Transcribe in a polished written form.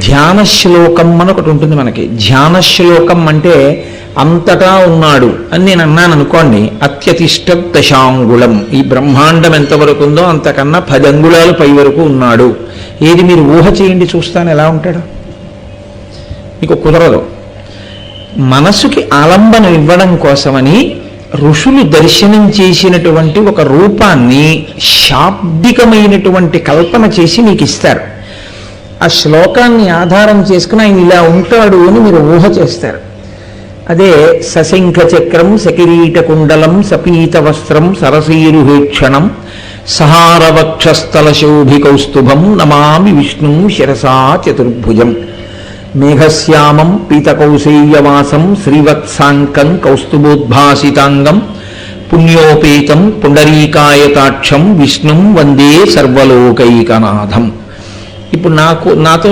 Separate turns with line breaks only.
ధ్యాన శ్లోకం అని ఒకటి ఉంటుంది మనకి. ధ్యాన శ్లోకం అంటే అంతటా ఉన్నాడు అని నేను అన్నాను అనుకోండి, అత్యతిష్ట దశాంగుళం, ఈ బ్రహ్మాండం ఎంతవరకు ఉందో అంతకన్నా 10 అంగుళాలు పై వరకు ఉన్నాడు. ఏది మీరు ఊహ చేయండి చూస్తాను ఎలా ఉంటాడు. మీకు కుదరదు. మనసుకి ఆలంబనం ఇవ్వడం కోసమని ఋషులు దర్శనం చేసినటువంటి ఒక రూపాన్ని శాబ్దికమైనటువంటి కల్పన చేసి మీకు ఇస్తారు. ఆ శ్లోకాన్ని ఆధారం చేసుకుని ఆయన ఇలా ఉంటాడు అని మీరు ఊహ చేస్తారు. అదే సశంఖ చక్రం సకిరీట కుండలం సపీత వస్త్రం సరసీరుహేక్షణం సహారవక్షస్థల శోభి కౌస్తుభం నమామి విష్ణుం శిరసా చతుర్భుజం మేఘశ్యామం పీతకౌశేయవాసం శ్రీవత్సాంకం కౌస్తుభోద్భాసితాంగం పుణ్యోపేతం పుండరీకాయతాక్షం విష్ణుం వందే సర్వలోకైకనాథం. ఇప్పుడు నాతో